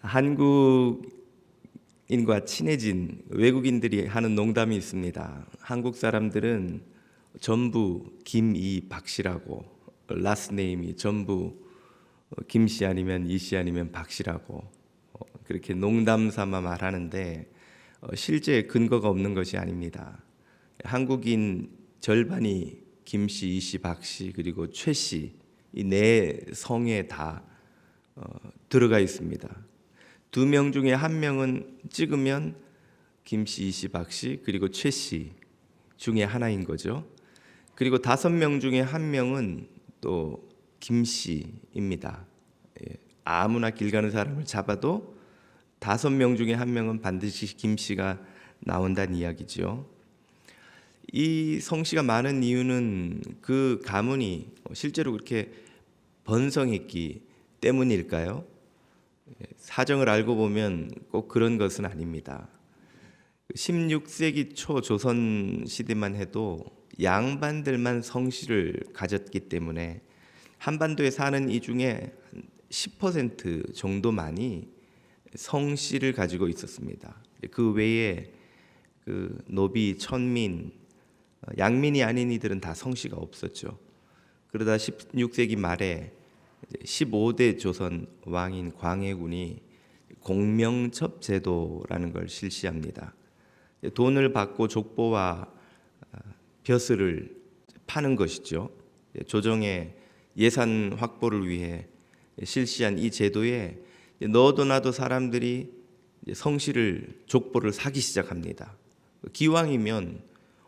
한국인과 친해진 외국인들이 하는 농담이 있습니다. 한국 사람들은 전부 김이 박씨라고, 라스트 네임이 전부 김씨 아니면 이씨 아니면 박씨라고 그렇게 농담 삼아 말하는데 실제 근거가 없는 것이 아닙니다. 한국인 절반이 김씨, 이씨, 박씨 그리고 최씨 이 네 성에 다 들어가 있습니다. 2명 중에 1명은 찍으면 김씨, 이씨, 박씨 그리고 최씨 중에 하나인 거죠. 그리고 5명 중에 1명은 또 김씨입니다. 아무나 길 가는 사람을 잡아도 5명 중에 1명은 반드시 김씨가 나온다는 이야기죠. 이 성씨가 많은 이유는 그 가문이 실제로 그렇게 번성했기 때문일까요? 사정을 알고 보면 꼭 그런 것은 아닙니다. 16세기 초 조선 시대만 해도 양반들만 성씨를 가졌기 때문에 한반도에 사는 이 중에 10% 정도만이 성씨를 가지고 있었습니다. 그 외에 그 노비, 천민, 양민이 아닌 이들은 다 성씨가 없었죠. 그러다 16세기 말에 15대 조선 왕인 광해군이 공명첩 제도라는 걸 실시합니다. 돈을 받고 족보와 벼슬을 파는 것이죠. 조정의 예산 확보를 위해 실시한 이 제도에 너도 나도 사람들이 성씨를 족보를 사기 시작합니다. 기왕이면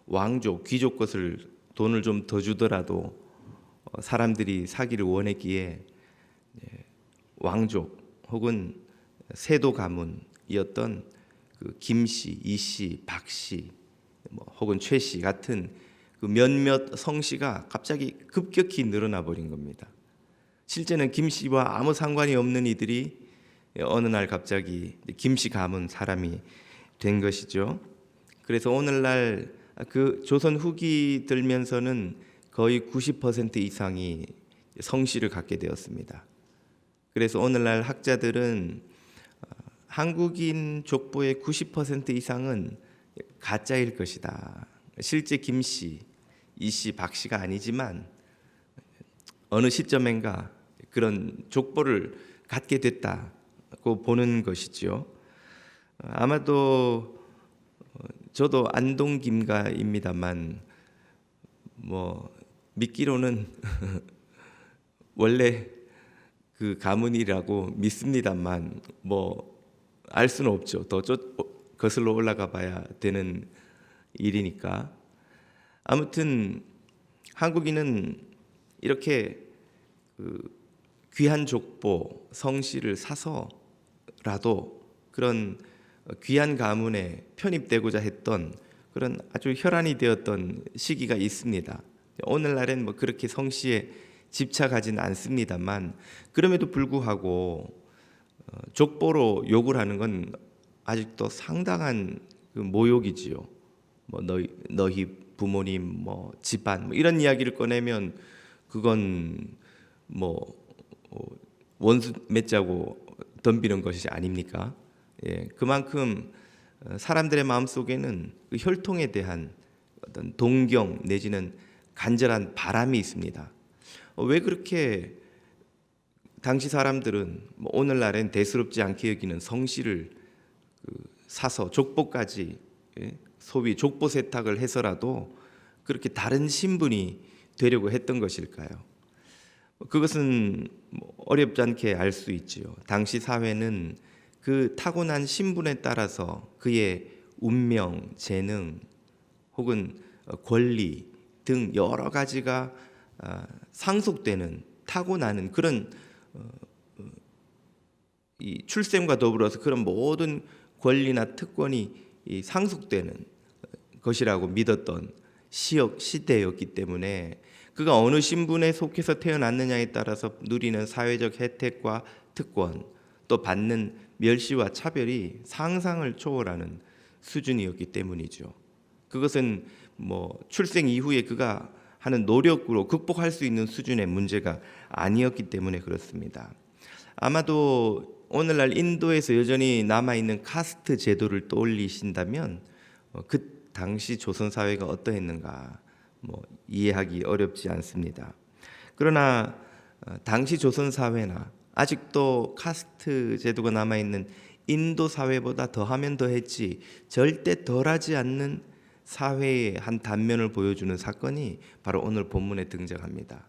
왕족, 귀족 것을 돈을 좀 더 주더라도 사람들이 사기를 원했기에 왕족 혹은 세도 가문이었던 그 김씨, 이씨, 박씨, 혹은 최씨 같은 그 몇몇 성씨가 갑자기 급격히 늘어나 버린 겁니다. 실제는 김씨와 아무 상관이 없는 이들이 어느 날 갑자기 김씨 가문 사람이 된 것이죠. 그래서 오늘날 그 조선 후기 들면서는 거의 90% 이상이 성씨를 갖게 되었습니다. 그래서 오늘날 학자들은 한국인 족보의 90% 이상은 가짜일 것이다. 실제 김씨, 이씨, 박씨가 아니지만 어느 시점인가 그런 족보를 갖게 됐다고 보는 것이죠. 아마도 저도 안동김가입니다만 믿기로는 원래 그 가문이라고 믿습니다만 알 수는 없죠. 더 거슬러 올라가 봐야 되는 일이니까. 아무튼 한국인은 이렇게 그 귀한 족보, 성씨를 사서라도 그런 귀한 가문에 편입되고자 했던 그런 아주 혈안이 되었던 시기가 있습니다. 오늘날엔 그렇게 성씨에 집착하지는 않습니다만 그럼에도 불구하고 족보로 욕을 하는 건 아직도 상당한 그 모욕이지요. 너희 부모님, 집안 이런 이야기를 꺼내면 그건 원수 맺자고 덤비는 것이 아닙니까? 그만큼 사람들의 마음 속에는 그 혈통에 대한 어떤 동경 내지는 간절한 바람이 있습니다. 왜 그렇게 당시 사람들은 오늘날엔 대수롭지 않게 여기는 성씨를 사서 족보까지 소위 족보 세탁을 해서라도 그렇게 다른 신분이 되려고 했던 것일까요? 그것은 어렵지 않게 알 수 있지요. 당시 사회는 그 타고난 신분에 따라서 그의 운명, 재능 혹은 권리 등 여러 가지가 상속되는 타고나는 그런 이 출생과 더불어서 그런 모든 권리나 특권이 상속되는 것이라고 믿었던 시대였기 때문에 그가 어느 신분에 속해서 태어났느냐에 따라서 누리는 사회적 혜택과 특권 또 받는 멸시와 차별이 상상을 초월하는 수준이었기 때문이죠. 그것은 출생 이후에 그가 하는 노력으로 극복할 수 있는 수준의 문제가 아니었기 때문에 그렇습니다. 아마도 오늘날 인도에서 여전히 남아있는 카스트 제도를 떠올리신다면 그 당시 조선 사회가 어떠했는가 이해하기 어렵지 않습니다. 그러나 당시 조선 사회나 아직도 카스트 제도가 남아있는 인도 사회보다 더하면 더했지 절대 덜하지 않는 사회의 한 단면을 보여주는 사건이 바로 오늘 본문에 등장합니다.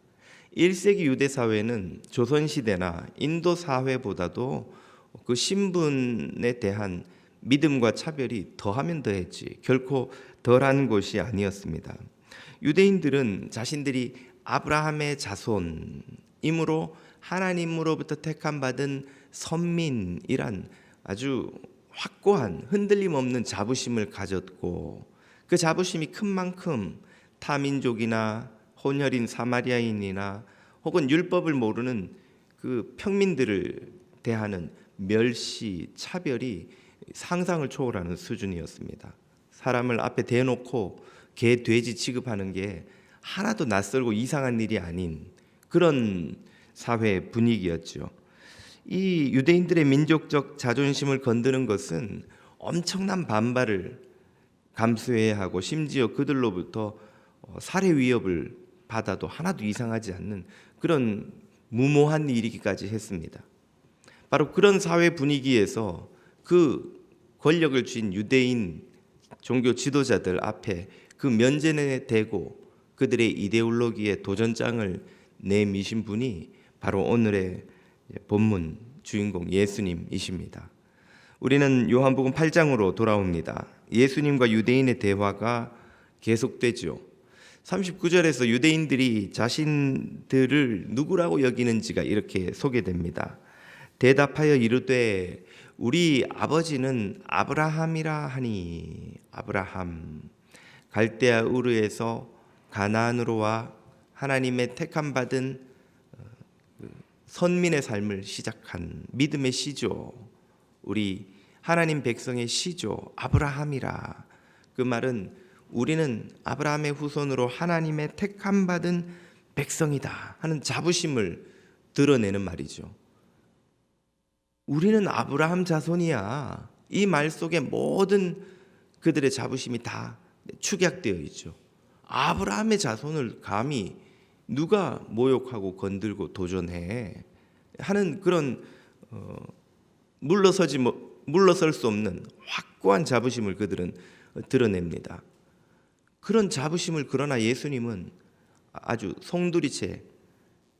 1세기 유대 사회는 조선 시대나 인도 사회보다도 그 신분에 대한 믿음과 차별이 더하면 더했지 결코 덜한 곳이 아니었습니다. 유대인들은 자신들이 아브라함의 자손이므로 하나님으로부터 택함받은 선민이란 아주 확고한 흔들림 없는 자부심을 가졌고, 그 자부심이 큰 만큼 타민족이나 혼혈인 사마리아인이나 혹은 율법을 모르는 그 평민들을 대하는 멸시, 차별이 상상을 초월하는 수준이었습니다. 사람을 앞에 대놓고 개, 돼지 취급하는 게 하나도 낯설고 이상한 일이 아닌 그런 사회 분위기였죠. 이 유대인들의 민족적 자존심을 건드는 것은 엄청난 반발을 감수해야 하고, 심지어 그들로부터 살해 위협을 받아도 하나도 이상하지 않는 그런 무모한 일이기까지 했습니다. 바로 그런 사회 분위기에서 그 권력을 쥔 유대인 종교 지도자들 앞에 그 면전에 대고 그들의 이데올로기에 도전장을 내미신 분이 바로 오늘의 본문 주인공 예수님이십니다. 우리는 요한복음 8장으로 돌아옵니다. 예수님과 유대인의 대화가 계속되죠. 39절에서 유대인들이 자신들을 누구라고 여기는지가 이렇게 소개됩니다. 대답하여 이르되 우리 아버지는 아브라함이라 하니, 아브라함 갈대아 우르에서 가나안으로 와 하나님의 택함 받은 선민의 삶을 시작한 믿음의 시조, 우리 하나님 백성의 시조 아브라함이라. 그 말은 우리는 아브라함의 후손으로 하나님의 택함 받은 백성이다 하는 자부심을 드러내는 말이죠. 우리는 아브라함 자손이야. 이 말 속에 모든 그들의 자부심이 다 축약되어 있죠. 아브라함의 자손을 감히 누가 모욕하고 건들고 도전해 하는 그런 물러설 수 없는 확고한 자부심을 그들은 드러냅니다. 그런 자부심을 그러나 예수님은 아주 송두리째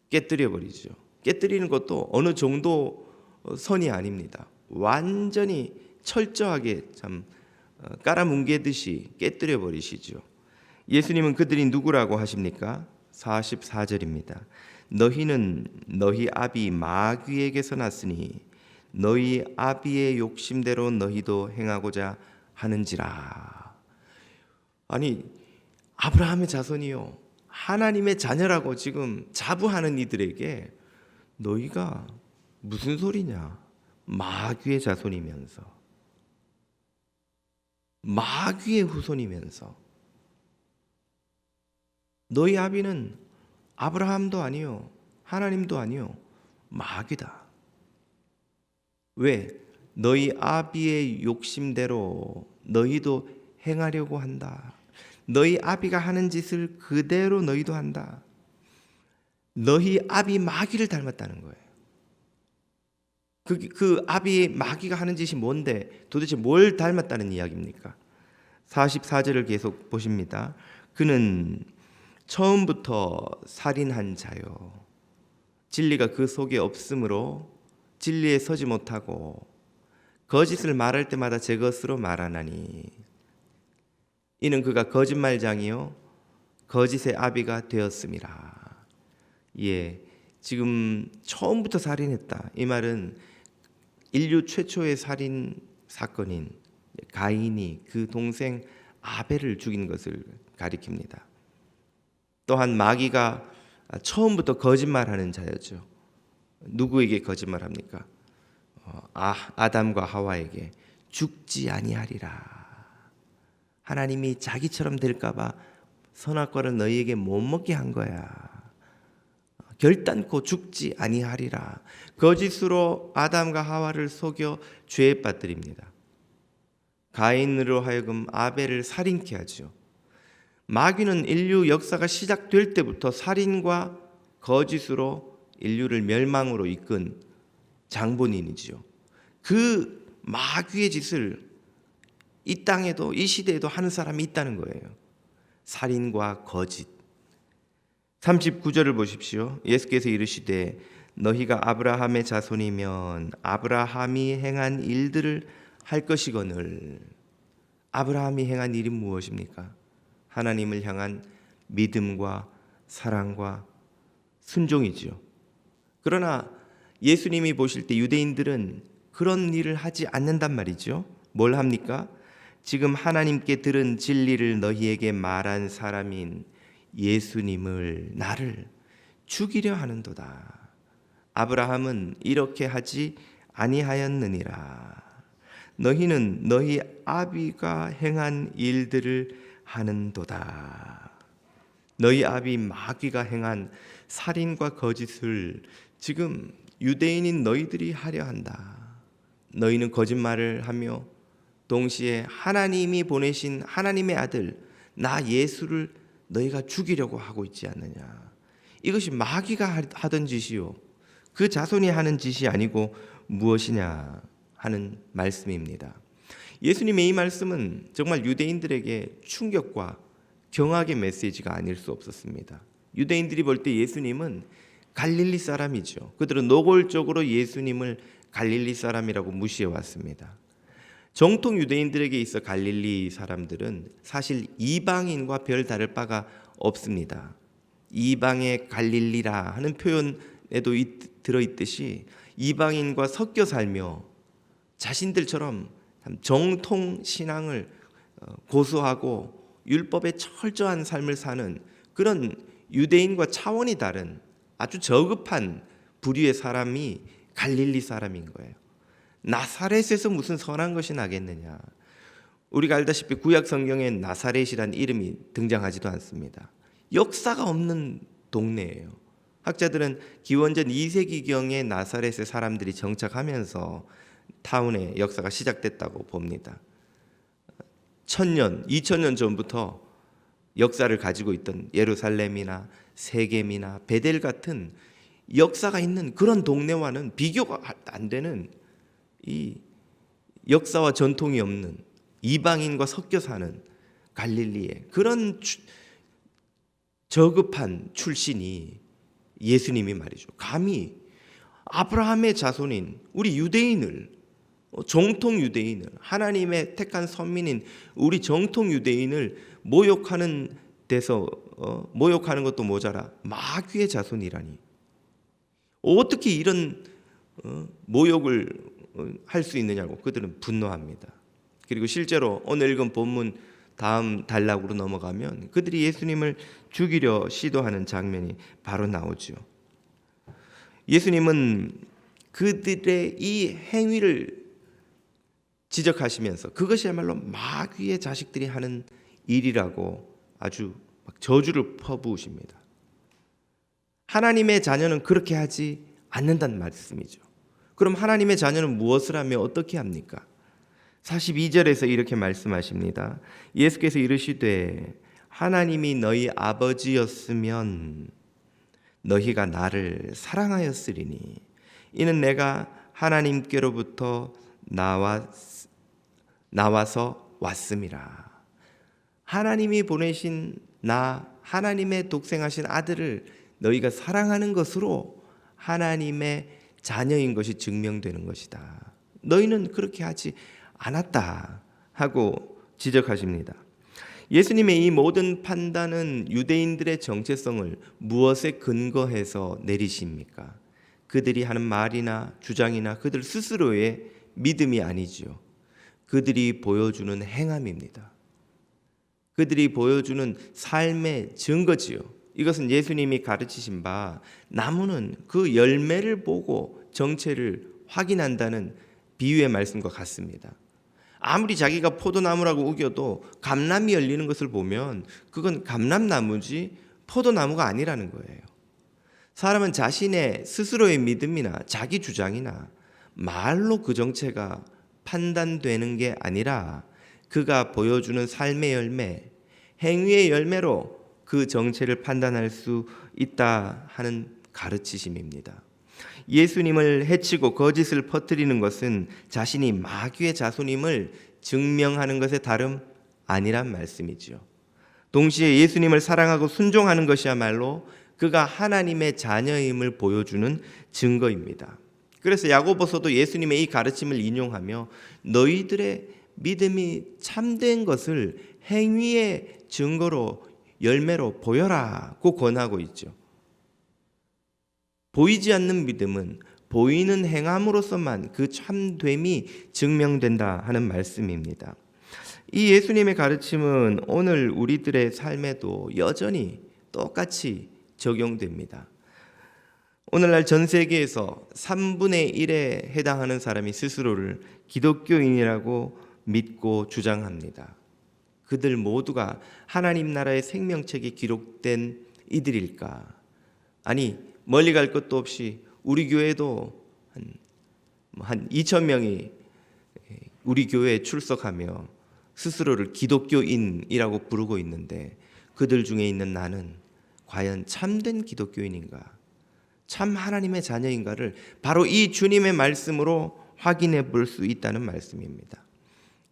깨뜨려 버리죠. 깨뜨리는 것도 어느 정도 선이 아닙니다. 완전히 철저하게 참 깔아뭉개듯이 깨뜨려 버리시죠. 예수님은 그들이 누구라고 하십니까? 44절입니다. 너희는 너희 아비 마귀에게서 났으니 너희 아비의 욕심대로 너희도 행하고자 하는지라. 아니, 아브라함의 자손이요, 하나님의 자녀라고 지금 자부하는 이들에게 너희가 무슨 소리냐? 마귀의 자손이면서, 마귀의 후손이면서, 너희 아비는 아브라함도 아니요 하나님도 아니요 마귀다. 왜? 너희 아비의 욕심대로 너희도 행하려고 한다. 너희 아비가 하는 짓을 그대로 너희도 한다. 너희 아비 마귀를 닮았다는 거예요. 그 아비 마귀가 하는 짓이 뭔데, 도대체 뭘 닮았다는 이야기입니까? 44절을 계속 보십니다. 그는 처음부터 살인한 자요, 진리가 그 속에 없으므로 진리에 서지 못하고 거짓을 말할 때마다 제 것으로 말하나니 이는 그가 거짓말장이요 거짓의 아비가 되었음이라. 예, 지금 처음부터 살인했다, 이 말은 인류 최초의 살인 사건인 가인이 그 동생 아벨을 죽인 것을 가리킵니다. 또한 마귀가 처음부터 거짓말하는 자였죠. 누구에게 거짓말합니까? 아담과 하와에게 죽지 아니하리라. 하나님이 자기처럼 될까 봐 선악과를 너희에게 못 먹게 한 거야. 결단코 죽지 아니하리라. 거짓으로 아담과 하와를 속여 죄에 빠뜨립니다. 가인으로 하여금 아벨을 살인케 하죠. 마귀는 인류 역사가 시작될 때부터 살인과 거짓으로 인류를 멸망으로 이끈 장본인이지요. 그 마귀의 짓을 이 땅에도 이 시대에도 하는 사람이 있다는 거예요. 살인과 거짓. 39절을 보십시오. 예수께서 이르시되 너희가 아브라함의 자손이면 아브라함이 행한 일들을 할 것이거늘. 아브라함이 행한 일이 무엇입니까? 하나님을 향한 믿음과 사랑과 순종이지요. 그러나 예수님이 보실 때 유대인들은 그런 일을 하지 않는단 말이죠. 뭘 합니까? 지금 하나님께 들은 진리를 너희에게 말한 사람인 예수님을, 나를 죽이려 하는도다. 아브라함은 이렇게 하지 아니하였느니라. 너희는 너희 아비가 행한 일들을 하는도다. 너희 아비 마귀가 행한 살인과 거짓을 지금 유대인인 너희들이 하려 한다. 너희는 거짓말을 하며 동시에 하나님이 보내신 하나님의 아들 나 예수를 너희가 죽이려고 하고 있지 않느냐. 이것이 마귀가 하던 짓이요, 그 자손이 하는 짓이 아니고 무엇이냐 하는 말씀입니다. 예수님의 이 말씀은 정말 유대인들에게 충격과 경악의 메시지가 아닐 수 없었습니다. 유대인들이 볼 때 예수님은 갈릴리 사람이죠. 그들은 노골적으로 예수님을 갈릴리 사람이라고 무시해 왔습니다. 정통 유대인들에게 있어 갈릴리 사람들은 사실 이방인과 별 다를 바가 없습니다. 이방의 갈릴리라 하는 표현에도 들어있듯이 이방인과 섞여 살며 자신들처럼 정통 신앙을 고수하고 율법에 철저한 삶을 사는 그런 유대인과 차원이 다른 아주 저급한 부류의 사람이 갈릴리 사람인 거예요. 나사렛에서 무슨 선한 것이 나겠느냐. 우리가 알다시피 구약 성경에 나사렛이란 이름이 등장하지도 않습니다. 역사가 없는 동네예요. 학자들은 기원전 2세기경에 나사렛에 사람들이 정착하면서 타운의 역사가 시작됐다고 봅니다. 1000년, 2000년 전부터 역사를 가지고 있던 예루살렘이나 세겜이나 베델 같은 역사가 있는 그런 동네와는 비교가 안 되는 이 역사와 전통이 없는 이방인과 섞여 사는 갈릴리의 그런 저급한 출신이 예수님이 말이죠. 감히 아브라함의 자손인 우리 유대인을, 정통 유대인을, 하나님의 택한 선민인 우리 정통 유대인을 모욕하는 데서 모욕하는 것도 모자라 마귀의 자손이라니. 어떻게 이런 모욕을 할 수 있느냐고 그들은 분노합니다. 그리고 실제로 오늘 읽은 본문 다음 단락으로 넘어가면 그들이 예수님을 죽이려 시도하는 장면이 바로 나오죠. 예수님은 그들의 이 행위를 지적하시면서 그것이야말로 마귀의 자식들이 하는 일이라고 아주 저주를 퍼부으십니다. 하나님의 자녀는 그렇게 하지 않는다는 말씀이죠. 그럼 하나님의 자녀는 무엇을 하며 어떻게 합니까? 42절에서 이렇게 말씀하십니다. 예수께서 이르시되 하나님이 너희 아버지였으면 너희가 나를 사랑하였으리니 이는 내가 하나님께로부터 나와서 왔음이라. 하나님이 보내신 나, 하나님의 독생하신 아들을 너희가 사랑하는 것으로 하나님의 자녀인 것이 증명되는 것이다. 너희는 그렇게 하지 않았다 하고 지적하십니다. 예수님의 이 모든 판단은 유대인들의 정체성을 무엇에 근거해서 내리십니까? 그들이 하는 말이나 주장이나 그들 스스로의 믿음이 아니지요. 그들이 보여주는 행함입니다. 그들이 보여주는 삶의 증거지요. 이것은 예수님이 가르치신 바 나무는 그 열매를 보고 정체를 확인한다는 비유의 말씀과 같습니다. 아무리 자기가 포도나무라고 우겨도 감람이 열리는 것을 보면 그건 감람나무지 포도나무가 아니라는 거예요. 사람은 자신의 스스로의 믿음이나 자기 주장이나 말로 그 정체가 판단되는 게 아니라 그가 보여주는 삶의 열매, 행위의 열매로 그 정체를 판단할 수 있다 하는 가르치심입니다. 예수님을 해치고 거짓을 퍼뜨리는 것은 자신이 마귀의 자손임을 증명하는 것에 다름 아니란 말씀이죠. 동시에 예수님을 사랑하고 순종하는 것이야말로 그가 하나님의 자녀임을 보여주는 증거입니다. 그래서 야고보서도 예수님의 이 가르침을 인용하며 너희들의 믿음이 참된 것을 행위의 증거로 열매로 보여라고 권하고 있죠. 보이지 않는 믿음은 보이는 행함으로서만 그 참됨이 증명된다 하는 말씀입니다. 이 예수님의 가르침은 오늘 우리들의 삶에도 여전히 똑같이 적용됩니다. 오늘날 전 세계에서 3분의 1에 해당하는 사람이 스스로를 기독교인이라고 믿고 주장합니다. 그들 모두가 하나님 나라의 생명책에 기록된 이들일까? 아니, 멀리 갈 것도 없이 우리 교회도 한 2,000명이 우리 교회에 출석하며 스스로를 기독교인이라고 부르고 있는데 그들 중에 있는 나는 과연 참된 기독교인인가? 참 하나님의 자녀인가를 바로 이 주님의 말씀으로 확인해 볼 수 있다는 말씀입니다.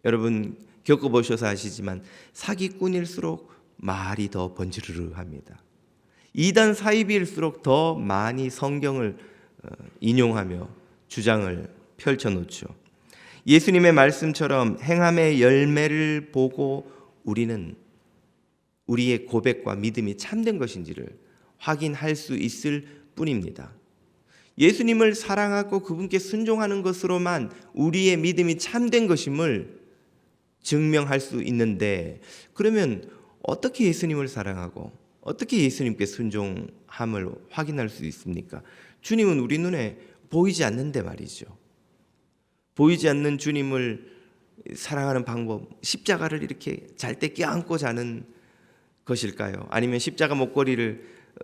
여러분 겪어보셔서 아시지만 사기꾼일수록 말이 더 번지르르합니다. 이단 사이비일수록 더 많이 성경을 인용하며 주장을 펼쳐놓죠. 예수님의 말씀처럼 행함의 열매를 보고 우리는 우리의 고백과 믿음이 참된 것인지를 확인할 수 있을 뿐입니다. 예수님을 사랑하고 그분께 순종하는 것으로만 우리의 믿음이 참된 것임을 증명할 수 있는데, 그러면 어떻게 예수님을 사랑하고 어떻게 예수님께 순종함을 확인할 수 있습니까? 주님은 우리 눈에 보이지 않는데 말이죠. 보이지 않는 주님을 사랑하는 방법, 십자가를 이렇게 잘 때 껴안고 자는 것일까요? 아니면 십자가 목걸이를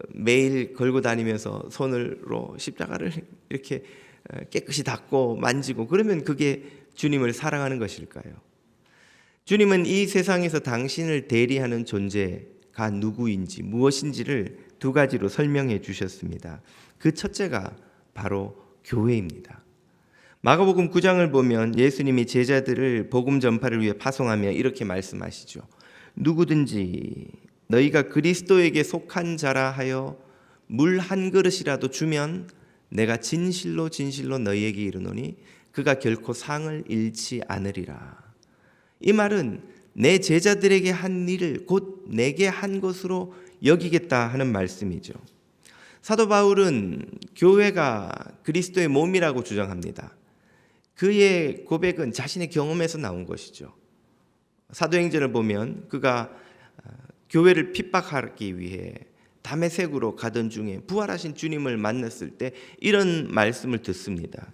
매일 걸고 다니면서 손으로 십자가를 이렇게 깨끗이 닦고 만지고 그러면 그게 주님을 사랑하는 것일까요? 주님은 이 세상에서 당신을 대리하는 존재가 누구인지 무엇인지를 두 가지로 설명해 주셨습니다. 그 첫째가 바로 교회입니다. 마가복음 9장을 보면 예수님이 제자들을 복음 전파를 위해 파송하며 이렇게 말씀하시죠. 누구든지 너희가 그리스도에게 속한 자라 하여 물 한 그릇이라도 주면 내가 진실로 진실로 너희에게 이르노니 그가 결코 상을 잃지 않으리라. 이 말은 내 제자들에게 한 일을 곧 내게 한 것으로 여기겠다 하는 말씀이죠. 사도 바울은 교회가 그리스도의 몸이라고 주장합니다. 그의 고백은 자신의 경험에서 나온 것이죠. 사도행전을 보면 그가 교회를 핍박하기 위해 다메섹으로 가던 중에 부활하신 주님을 만났을 때 이런 말씀을 듣습니다.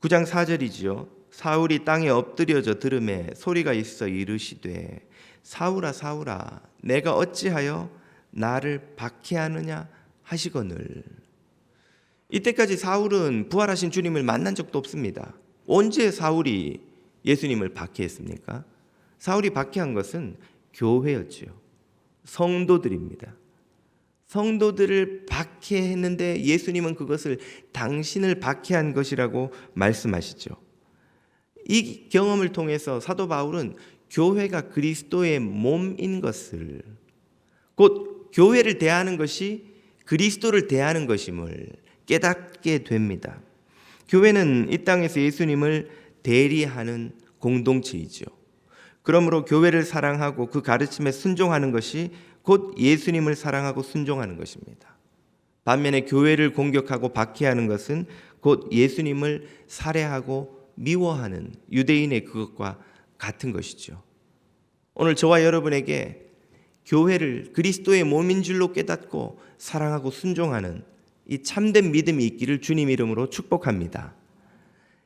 9장 4절이지요. 사울이 땅에 엎드려져 들음에 소리가 있어 이르시되 사울아 사울아 내가 어찌하여 나를 박해하느냐 하시거늘. 이때까지 사울은 부활하신 주님을 만난 적도 없습니다. 언제 사울이 예수님을 박해했습니까? 사울이 박해한 것은 교회였지요. 성도들입니다. 성도들을 박해했는데 예수님은 그것을 당신을 박해한 것이라고 말씀하시죠. 이 경험을 통해서 사도 바울은 교회가 그리스도의 몸인 것을, 곧 교회를 대하는 것이 그리스도를 대하는 것임을 깨닫게 됩니다. 교회는 이 땅에서 예수님을 대리하는 공동체이죠. 그러므로 교회를 사랑하고 그 가르침에 순종하는 것이 곧 예수님을 사랑하고 순종하는 것입니다. 반면에 교회를 공격하고 박해하는 것은 곧 예수님을 살해하고 미워하는 유대인의 그것과 같은 것이죠. 오늘 저와 여러분에게 교회를 그리스도의 몸인 줄로 깨닫고 사랑하고 순종하는 이 참된 믿음이 있기를 주님 이름으로 축복합니다.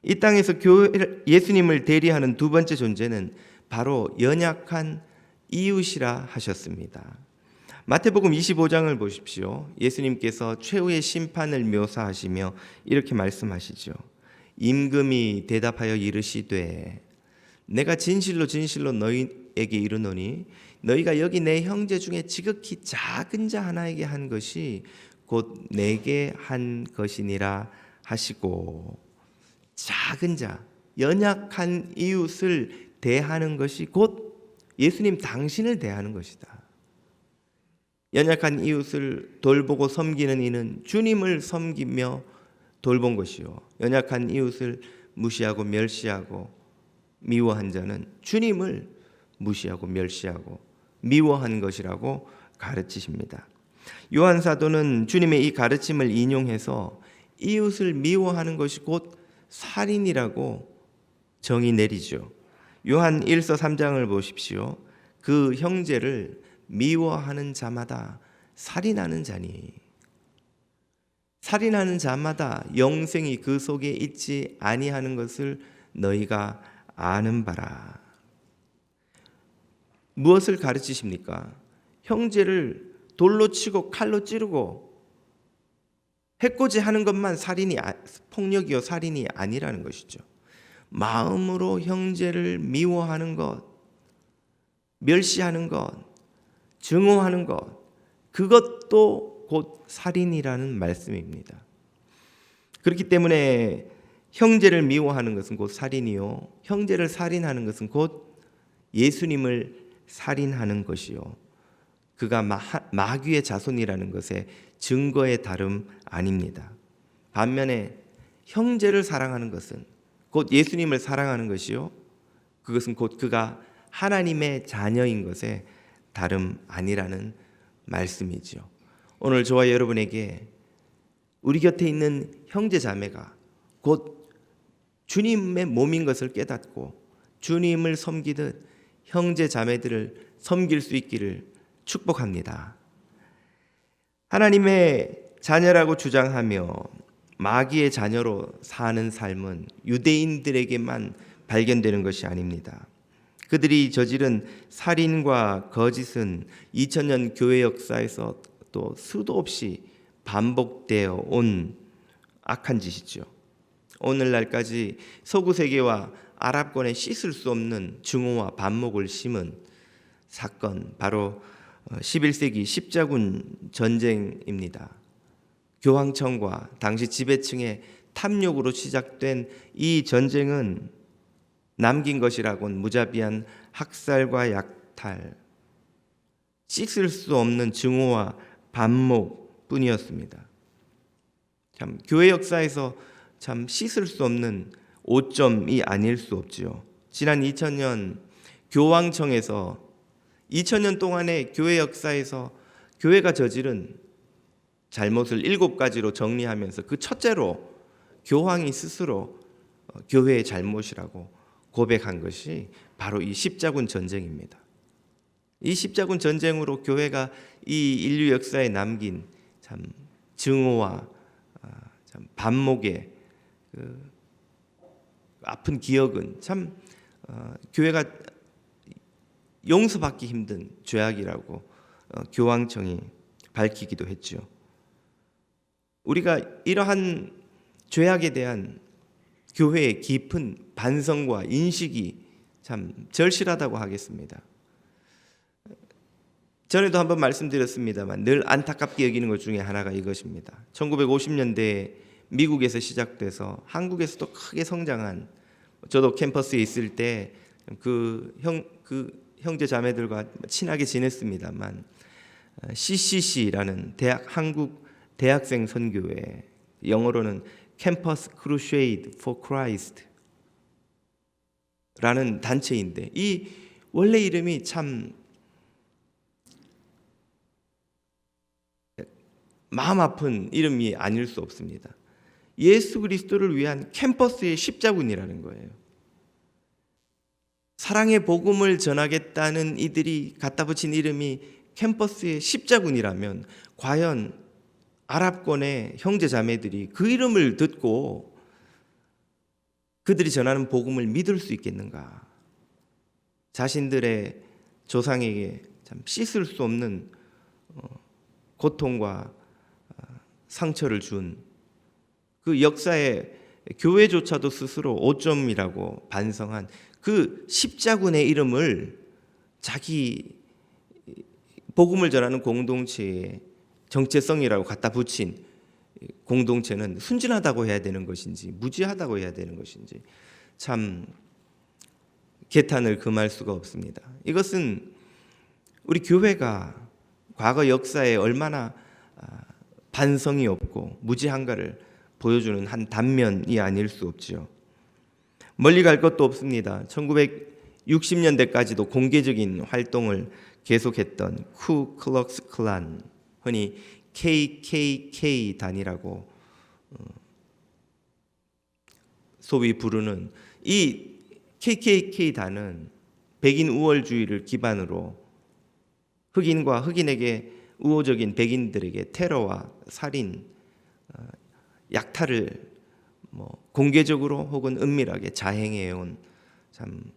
이 땅에서 예수님을 대리하는 두 번째 존재는 바로 연약한 이웃이라 하셨습니다. 마태복음 25장을 보십시오. 예수님께서 최후의 심판을 묘사하시며 이렇게 말씀하시죠. 임금이 대답하여 이르시되 내가 진실로 진실로 너희에게 이르노니 너희가 여기 내 형제 중에 지극히 작은 자 하나에게 한 것이 곧 내게 한 것이니라 하시고, 작은 자, 연약한 이웃을 대하는 것이 곧 예수님 당신을 대하는 것이다. 연약한 이웃을 돌보고 섬기는 이는 주님을 섬기며 돌본 것이요, 연약한 이웃을 무시하고 멸시하고 미워한 자는 주님을 무시하고 멸시하고 미워한 것이라고 가르치십니다. 요한 사도는 주님의 이 가르침을 인용해서 이웃을 미워하는 것이 곧 살인이라고 정의 내리죠. 요한 1서 3장을 보십시오. 그 형제를 미워하는 자마다 살인하는 자니, 살인하는 자마다 영생이 그 속에 있지 아니하는 것을 너희가 아는 바라. 무엇을 가르치십니까? 형제를 돌로 치고 칼로 찌르고 해코지 하는 것만 폭력이요 살인이 아니라는 것이죠. 마음으로 형제를 미워하는 것, 멸시하는 것, 증오하는 것, 그것도 곧 살인이라는 말씀입니다. 그렇기 때문에 형제를 미워하는 것은 곧 살인이요, 형제를 살인하는 것은 곧 예수님을 살인하는 것이요, 그가 마귀의 자손이라는 것의 증거의 다름 아닙니다. 반면에 형제를 사랑하는 것은 곧 예수님을 사랑하는 것이요, 그것은 곧 그가 하나님의 자녀인 것의 다름 아니라는 말씀이죠. 오늘 저와 여러분에게 우리 곁에 있는 형제 자매가 곧 주님의 몸인 것을 깨닫고 주님을 섬기듯 형제 자매들을 섬길 수 있기를 축복합니다. 하나님의 자녀라고 주장하며 마귀의 자녀로 사는 삶은 유대인들에게만 발견되는 것이 아닙니다. 그들이 저지른 살인과 거짓은 2000년 교회 역사에서 또 수도 없이 반복되어 온 악한 짓이죠. 오늘날까지 서구 세계와 아랍권에 씻을 수 없는 증오와 반목을 심은 사건, 바로 11세기 십자군 전쟁입니다. 교황청과 당시 지배층의 탐욕으로 시작된 이 전쟁은 남긴 것이라곤 무자비한 학살과 약탈, 씻을 수 없는 증오와 반목뿐이었습니다. 참 교회 역사에서 참 씻을 수 없는 오점이 아닐 수 없지요. 지난 2000년 교황청에서 2000년 동안의 교회 역사에서 교회가 저지른 잘못을 7가지로 정리하면서 그 첫째로 교황이 스스로 교회의 잘못이라고 고백한 것이 바로 이 십자군 전쟁입니다. 이 십자군 전쟁으로 교회가 이 인류 역사에 남긴 참 증오와 참 반목의 그 아픈 기억은 참 교회가 용서받기 힘든 죄악이라고 교황청이 밝히기도 했죠. 우리가 이러한 죄악에 대한 교회의 깊은 반성과 인식이 참 절실하다고 하겠습니다. 전에도 한번 말씀드렸습니다만 늘 안타깝게 여기는 것 중에 하나가 이것입니다. 1950년대에 미국에서 시작돼서 한국에서도 크게 성장한, 저도 캠퍼스에 있을 때 그 형제 자매들과 친하게 지냈습니다만 CCC라는 한국 대학생 선교회, 영어로는 캠퍼스 크루세이드 포 크라이스트라는 단체인데, 이 원래 이름이 참 마음 아픈 이름이 아닐 수 없습니다. 예수 그리스도를 위한 캠퍼스의 십자군이라는 거예요. 사랑의 복음을 전하겠다는 이들이 갖다 붙인 이름이 캠퍼스의 십자군이라면 과연 아랍권의 형제 자매들이 그 이름을 듣고 그들이 전하는 복음을 믿을 수 있겠는가? 자신들의 조상에게 참 씻을 수 없는 고통과 상처를 준 그 역사에 교회조차도 스스로 오점이라고 반성한 그 십자군의 이름을 자기 복음을 전하는 공동체의 정체성이라고 갖다 붙인 공동체는 순진하다고 해야 되는 것인지 무지하다고 해야 되는 것인지 참 개탄을 금할 수가 없습니다. 이것은 우리 교회가 과거 역사에 얼마나 반성이 없고 무지한가를 보여주는 한 단면이 아닐 수 없지요. 멀리 갈 것도 없습니다. 1960년대까지도 공개적인 활동을 계속했던 쿠클럭스 클란, 흔히 KKK 단이라고 소위 부르는 이 KKK 단은 백인 우월주의를 기반으로 흑인과 흑인에게 우호적인 백인들에게 테러와 살인, 약탈을 공개적으로 혹은 은밀하게 자행해온 참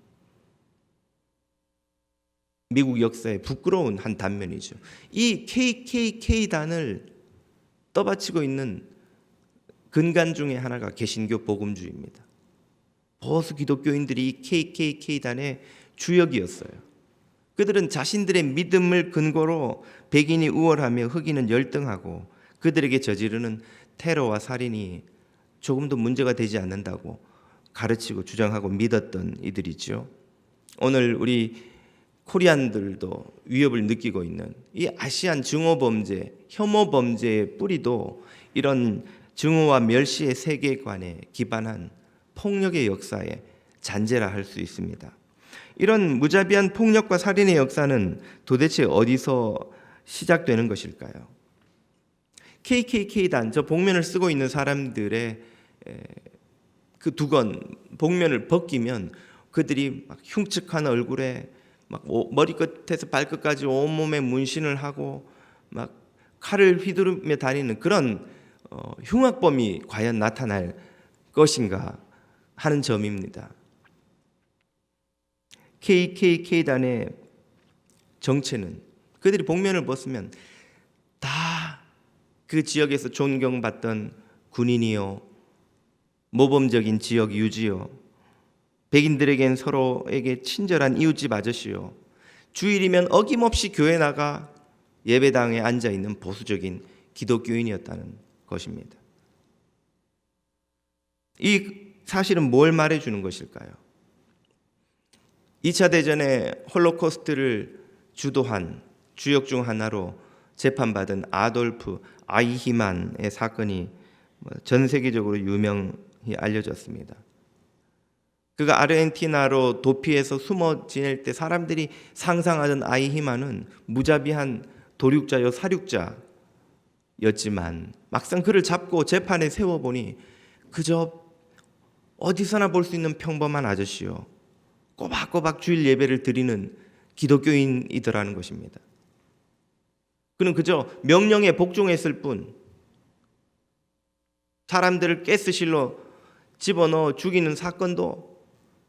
미국 역사의 부끄러운 한 단면이죠. 이 KKK-단을 떠받치고 있는 근간 중에 하나가 개신교 복음주의입니다. 보수 기독교인들이 이 KKK-단의 주역이었어요. 그들은 자신들의 믿음을 근거로 백인이 우월하며 흑인은 열등하고 그들에게 저지르는 테러와 살인이 조금도 문제가 되지 않는다고 가르치고 주장하고 믿었던 이들이죠. 오늘 우리 코리안들도 위협을 느끼고 있는 이 아시안 증오범죄, 혐오범죄의 뿌리도 이런 증오와 멸시의 세계관에 기반한 폭력의 역사의 잔재라 할 수 있습니다. 이런 무자비한 폭력과 살인의 역사는 도대체 어디서 시작되는 것일까요? KKK단, 저 복면을 쓰고 있는 사람들의 그 두건 복면을 벗기면 그들이 막 흉측한 얼굴에 막 머리끝에서 발끝까지 온몸에 문신을 하고 막 칼을 휘두르며 다니는 그런 흉악범이 과연 나타날 것인가 하는 점입니다. KKK단의 정체는 그들이 복면을 벗으면 다 그 지역에서 존경받던 군인이요, 모범적인 지역 유지요, 백인들에겐 서로에게 친절한 이웃집 아저씨요, 주일이면 어김없이 교회 나가 예배당에 앉아있는 보수적인 기독교인이었다는 것입니다. 이 사실은 뭘 말해주는 것일까요? 2차 대전에 홀로코스트를 주도한 주역 중 하나로 재판받은 아돌프 아이히만의 사건이 전 세계적으로 유명히 알려졌습니다. 그가 아르헨티나로 도피해서 숨어 지낼 때 사람들이 상상하던 아이히만은 무자비한 도륙자요 사륙자였지만 막상 그를 잡고 재판에 세워보니 그저 어디서나 볼 수 있는 평범한 아저씨요, 꼬박꼬박 주일 예배를 드리는 기독교인이더라는 것입니다. 그는 그저 명령에 복종했을 뿐, 사람들을 가스실로 집어넣어 죽이는 사건도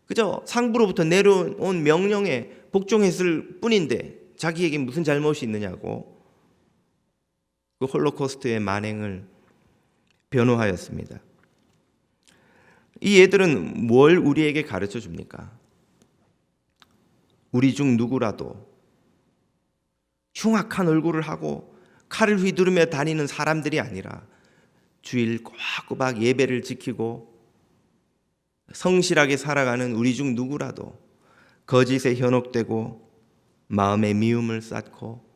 그저 상부로부터 내려온 명령에 복종했을 뿐인데 자기에게 무슨 잘못이 있느냐고 그 홀로코스트의 만행을 변호하였습니다. 이 애들은 뭘 우리에게 가르쳐 줍니까? 우리 중 누구라도 흉악한 얼굴을 하고 칼을 휘두르며 다니는 사람들이 아니라 주일 꼬박꼬박 예배를 지키고 성실하게 살아가는 우리 중 누구라도 거짓에 현혹되고 마음에 미움을 쌓고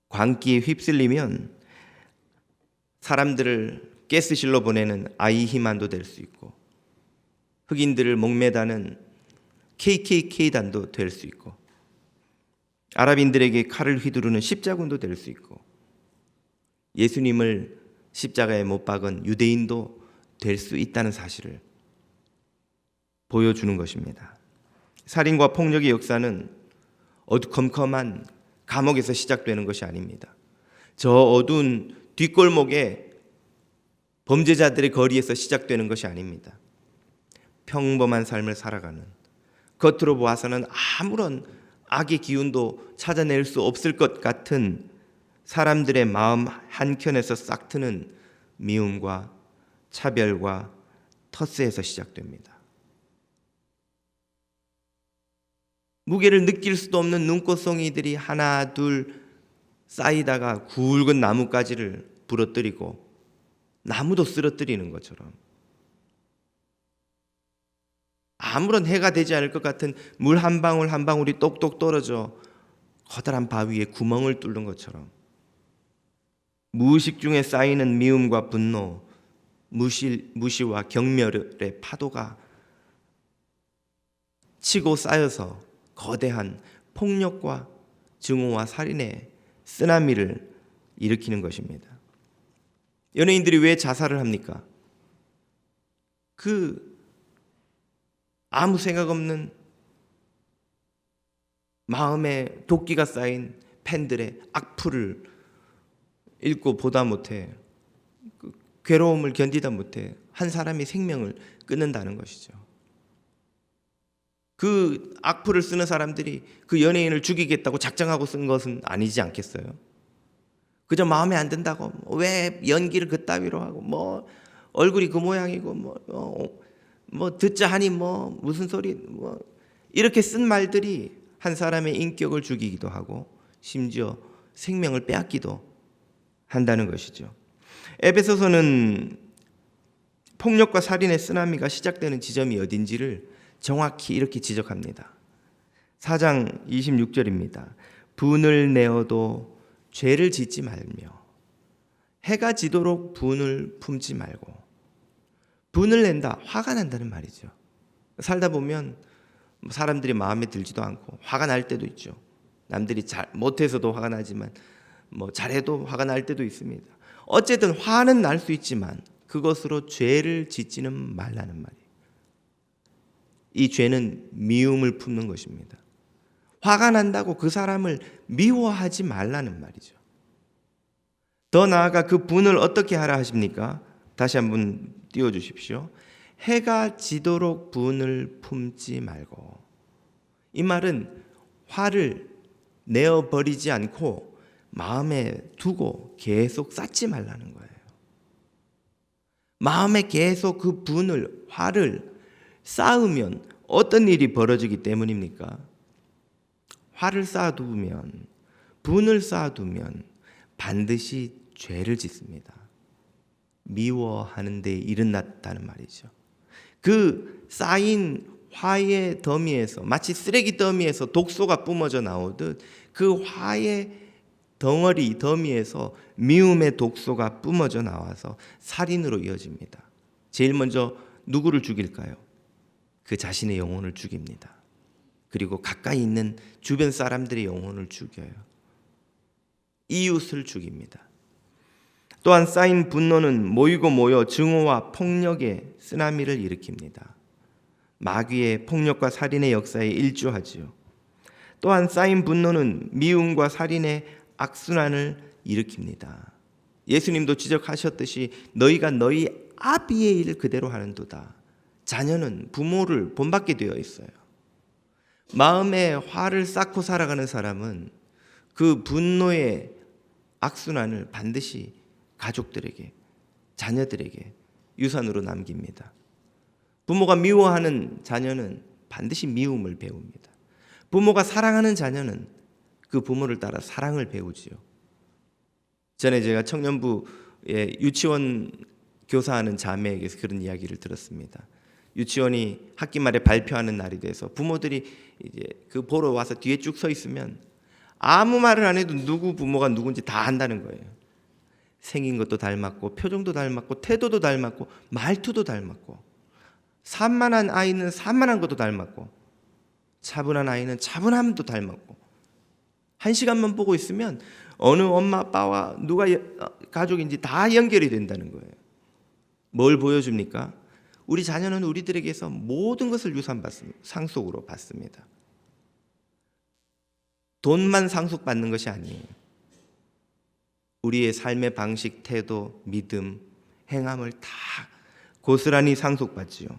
광기에 휩쓸리면 사람들을 가스실로 보내는 아이히만도 될 수 있고 흑인들을 목매다는 KKK단도 될 수 있고 아랍인들에게 칼을 휘두르는 십자군도 될 수 있고 예수님을 십자가에 못 박은 유대인도 될 수 있다는 사실을 보여주는 것입니다. 살인과 폭력의 역사는 어두컴컴한 감옥에서 시작되는 것이 아닙니다. 저 어두운 뒷골목에 범죄자들의 거리에서 시작되는 것이 아닙니다. 평범한 삶을 살아가는, 겉으로 보아서는 악의 기운도 찾아낼 수 없을 것 같은 사람들의 마음 한켠에서 싹트는 미움과 차별과 텃세에서 시작됩니다. 무게를 느낄 수도 없는 눈꽃송이들이 하나 둘 쌓이다가 굵은 나뭇가지를 부러뜨리고 나무도 쓰러뜨리는 것처럼, 아무런 해가 되지 않을 것 같은 물 한 방울 한 방울이 똑똑 떨어져 커다란 바위에 구멍을 뚫는 것처럼, 무의식 중에 쌓이는 미움과 분노, 무시와 경멸의 파도가 치고 쌓여서 거대한 폭력과 증오와 살인의 쓰나미를 일으키는 것입니다. 연예인들이 왜 자살을 합니까? 아무 생각 없는 마음에 도끼가 쌓인 팬들의 악플을 읽고 보다 못해, 괴로움을 견디다 못해 한 사람이 생명을 끊는다는 것이죠. 그 악플을 쓰는 사람들이 그 연예인을 죽이겠다고 작정하고 쓴 것은 아니지 않겠어요? 그저 마음에 안 든다고, 왜 연기를 그따위로 하고, 뭐 얼굴이 그 모양이고, 뭐 듣자 하니 뭐 무슨 소리, 뭐 이렇게 쓴 말들이 한 사람의 인격을 죽이기도 하고 심지어 생명을 빼앗기도 한다는 것이죠. 에베소서는 폭력과 살인의 쓰나미가 시작되는 지점이 어딘지를 정확히 이렇게 지적합니다. 4장 26절입니다. 분을 내어도 죄를 짓지 말며 해가 지도록 분을 품지 말고. 분을 낸다, 화가 난다는 말이죠. 살다 보면 사람들이 마음에 들지도 않고 화가 날 때도 있죠. 남들이 잘 못해서도 화가 나지만 뭐 잘해도 화가 날 때도 있습니다. 어쨌든 화는 날 수 있지만 그것으로 죄를 짓지는 말라는 말이에요. 이 죄는 미움을 품는 것입니다. 화가 난다고 그 사람을 미워하지 말라는 말이죠. 더 나아가 그 분을 어떻게 하라 하십니까? 다시 한번 띄워주십시오. 해가 지도록 분을 품지 말고. 이 말은 화를 내어버리지 않고 마음에 두고 계속 쌓지 말라는 거예요. 마음에 계속 그 분을, 화를 쌓으면 어떤 일이 벌어지기 때문입니까? 화를 쌓아두면, 분을 쌓아두면 반드시 죄를 짓습니다. 미워하는 데 일어났다는 말이죠. 그 쌓인 화의 더미에서, 마치 쓰레기 더미에서 독소가 뿜어져 나오듯 그 화의 덩어리 더미에서 미움의 독소가 뿜어져 나와서 살인으로 이어집니다. 제일 먼저 누구를 죽일까요? 그 자신의 영혼을 죽입니다. 그리고 가까이 있는 주변 사람들의 영혼을 죽여요. 이웃을 죽입니다. 또한 쌓인 분노는 모이고 모여 증오와 폭력의 쓰나미를 일으킵니다. 마귀의 폭력과 살인의 역사에 일조하지요. 또한 쌓인 분노는 미움과 살인의 악순환을 일으킵니다. 예수님도 지적하셨듯이 너희가 너희 아비의 일을 그대로 하는도다. 자녀는 부모를 본받게 되어 있어요. 마음에 화를 쌓고 살아가는 사람은 그 분노의 악순환을 반드시 가족들에게, 자녀들에게 유산으로 남깁니다. 부모가 미워하는 자녀는 반드시 미움을 배웁니다. 부모가 사랑하는 자녀는 그 부모를 따라 사랑을 배우지요. 전에 제가 청년부에 유치원 교사하는 자매에게서 그런 이야기를 들었습니다. 유치원이 학기 말에 발표하는 날이 돼서 부모들이 이제 그 보러 와서 뒤에 쭉 서 있으면 아무 말을 안 해도 누구 부모가 누군지 다 안다는 거예요. 생긴 것도 닮았고 표정도 닮았고 태도도 닮았고 말투도 닮았고, 산만한 아이는 산만한 것도 닮았고 차분한 아이는 차분함도 닮았고, 한 시간만 보고 있으면 어느 엄마 아빠와 누가 가족인지 다 연결이 된다는 거예요. 뭘 보여줍니까? 우리 자녀는 우리들에게서 모든 것을 유산받습니다. 상속으로 받습니다. 돈만 상속받는 것이 아니에요. 우리의 삶의 방식, 태도, 믿음, 행함을 다 고스란히 상속받지요.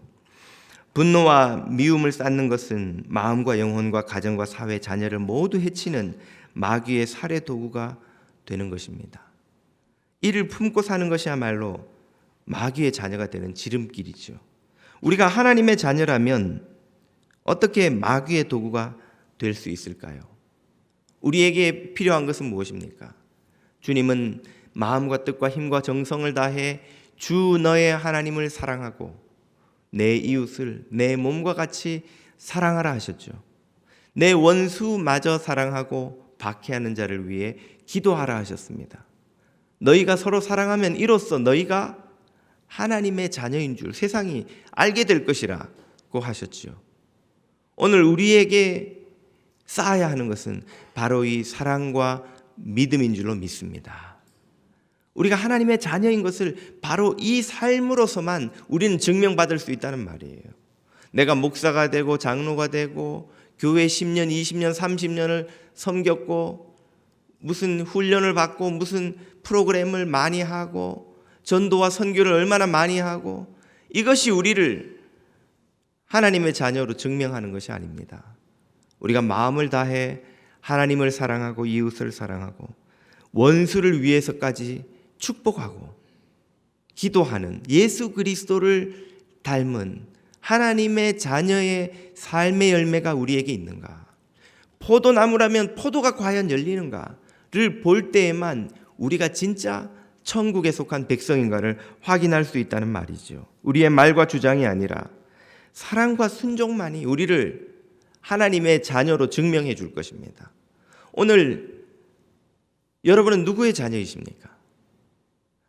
분노와 미움을 쌓는 것은 마음과 영혼과 가정과 사회, 자녀를 모두 해치는 마귀의 살해 도구가 되는 것입니다. 이를 품고 사는 것이야말로 마귀의 자녀가 되는 지름길이죠. 우리가 하나님의 자녀라면 어떻게 마귀의 도구가 될 수 있을까요? 우리에게 필요한 것은 무엇입니까? 주님은 마음과 뜻과 힘과 정성을 다해 주 너의 하나님을 사랑하고 내 이웃을 내 몸과 같이 사랑하라 하셨죠. 내 원수마저 사랑하고 박해하는 자를 위해 기도하라 하셨습니다. 너희가 서로 사랑하면 이로써 너희가 하나님의 자녀인 줄 세상이 알게 될 것이라고 하셨지요. 오늘 우리에게 쌓아야 하는 것은 바로 이 사랑과 믿음인 줄로 믿습니다. 우리가 하나님의 자녀인 것을 바로 이 삶으로서만 우리는 증명받을 수 있다는 말이에요. 내가 목사가 되고 장로가 되고 교회 10년, 20년, 30년을 섬겼고 무슨 훈련을 받고 무슨 프로그램을 많이 하고 전도와 선교를 얼마나 많이 하고 이것이 우리를 하나님의 자녀로 증명하는 것이 아닙니다. 우리가 마음을 다해 하나님을 사랑하고 이웃을 사랑하고 원수를 위해서까지 축복하고 기도하는 예수 그리스도를 닮은 하나님의 자녀의 삶의 열매가 우리에게 있는가? 포도나무라면 포도가 과연 열리는가를 볼 때에만 우리가 진짜 천국에 속한 백성인가를 확인할 수 있다는 말이죠. 우리의 말과 주장이 아니라 사랑과 순종만이 우리를 하나님의 자녀로 증명해 줄 것입니다. 오늘 여러분은 누구의 자녀이십니까?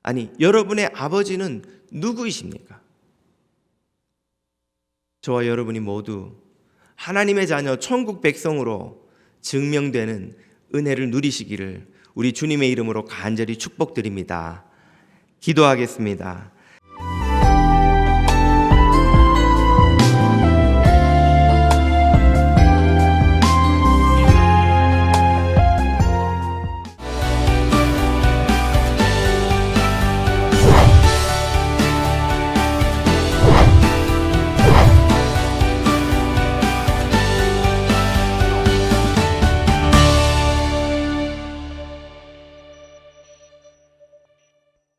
아니, 여러분의 아버지는 누구이십니까? 저와 여러분이 모두 하나님의 자녀, 천국 백성으로 증명되는 은혜를 누리시기를 우리 주님의 이름으로 간절히 축복드립니다. 기도하겠습니다.